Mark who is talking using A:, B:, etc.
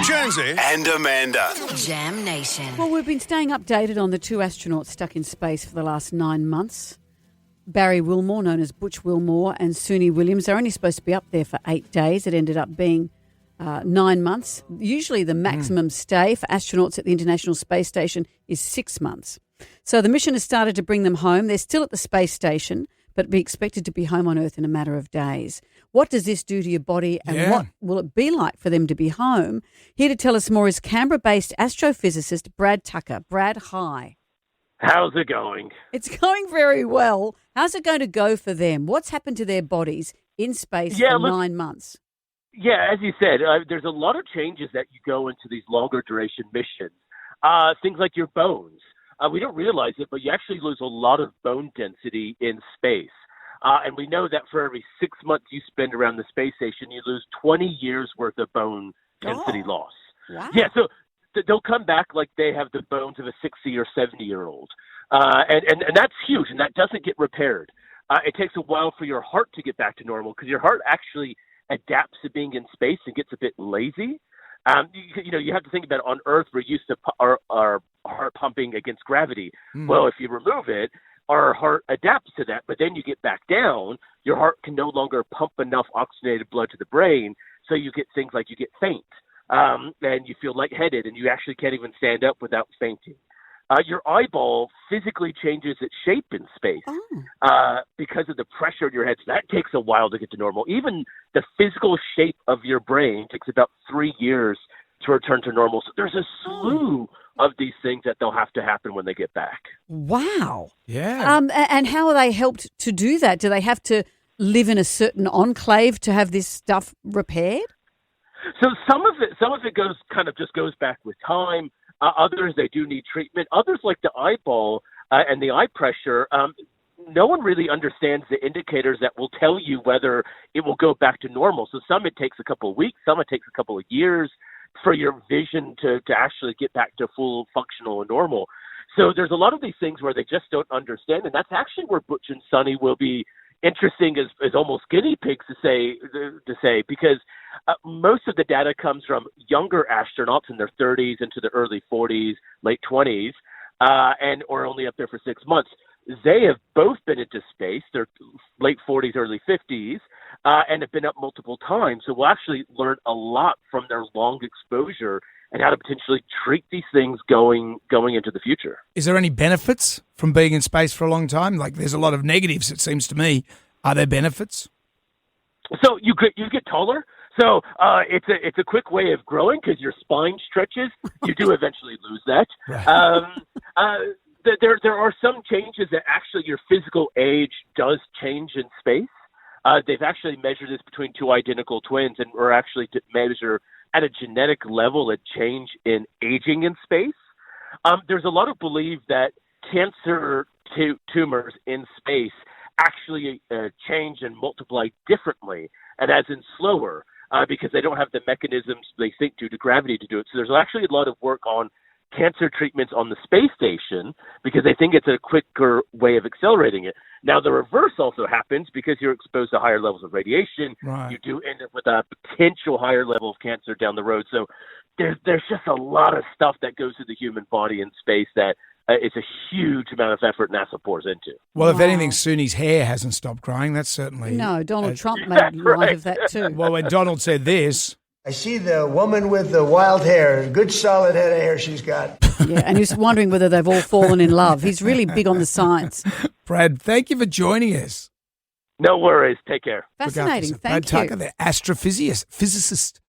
A: Jonesy and Amanda.
B: Jam Nation.
C: Well, we've been staying updated on the two astronauts stuck in space for the last 9 months. Barry Wilmore, known as Butch Wilmore, and Suni Williams. They're only supposed to be up there for 8 days. It ended up being 9 months. Usually the maximum stay for astronauts at the International Space Station is 6 months. So the mission has started to bring them home. They're still at the space station, but be expected to be home on Earth in a matter of days. What does this do to your body, and what will it be like for them to be home? Here to tell us more is Canberra-based astrophysicist Brad Tucker. Brad, hi.
D: How's it going?
C: It's going very well. How's it going to go for them? What's happened to their bodies in space for 9 months?
D: Yeah, as you said, there's a lot of changes that you go into these longer duration missions. Things like your bones. We don't realize it, but you actually lose a lot of bone density in space. And we know that for every 6 months you spend around the space station, you lose 20 years worth of bone density loss.
C: Wow.
D: Yeah, so they'll come back like they have the bones of a 60 or 70-year-old. And that's huge, and that doesn't get repaired. It takes a while for your heart to get back to normal because your heart actually adapts to being in space and gets a bit lazy. You have to think about on Earth, we're used to our heart pumping against gravity. Well, if you remove it, our heart adapts to that, but then you get back down, your heart can no longer pump enough oxygenated blood to the brain, so you get things like you get faint, and you feel lightheaded, and you actually can't even stand up without fainting. Your eyeball physically changes its shape in space because of the pressure in your head. So that takes a while to get to normal. Even the physical shape of your brain takes about 3 years to return to normal. So there's a slew of these things that they'll have to happen when they get back.
C: Wow.
E: Yeah.
C: And how are they helped to do that? Do they have to live in a certain enclave to have this stuff repaired?
D: So some of it goes back with time. Others, they do need treatment. Others, like the eyeball and the eye pressure, no one really understands the indicators that will tell you whether it will go back to normal. So some it takes a couple of weeks, some it takes a couple of years for your vision to actually get back to full functional and normal. So there's a lot of these things where they just don't understand, and that's actually where Butch and Suni will be interesting as almost guinea pigs to say because most of the data comes from younger astronauts in their 30s into the early 40s, late 20s, or only up there for 6 months. They have both been into space. They're late 40s, early 50s, and have been up multiple times. So we'll actually learn a lot from their long exposure and how to potentially treat these things going into the future.
E: Is there any benefits from being in space for a long time? Like, there's a lot of negatives, it seems to me. Are there benefits?
D: So you get taller. So it's a quick way of growing because your spine stretches. You do eventually lose that.
E: Right.
D: There are some changes that actually your physical age does change in space. They've actually measured this between two identical twins, and we're actually to measure at a genetic level a change in aging in space. There's a lot of belief that cancer tumors in space actually change and multiply differently, and as in slower, because they don't have the mechanisms they think due to gravity to do it. So there's actually a lot of work on cancer treatments on the space station because they think it's a quicker way of accelerating it. Now, the reverse also happens because you're exposed to higher levels of radiation.
E: Right.
D: You do end up with a potential higher level of cancer down the road. So there's just a lot of stuff that goes through the human body in space that it's a huge amount of effort NASA pours into.
E: Well, if anything, Suni's hair hasn't stopped growing. That's certainly...
C: No, Donald Trump made light of that too.
E: Well, when Donald said this...
F: I see the woman with the wild hair, good solid head of hair she's got.
C: Yeah, and he's wondering whether they've all fallen in love. He's really big on the science.
E: Brad, thank you for joining us.
D: No worries. Take care.
C: Fascinating. Thank
E: Brad
C: you.
E: Tucker, the astrophysicist.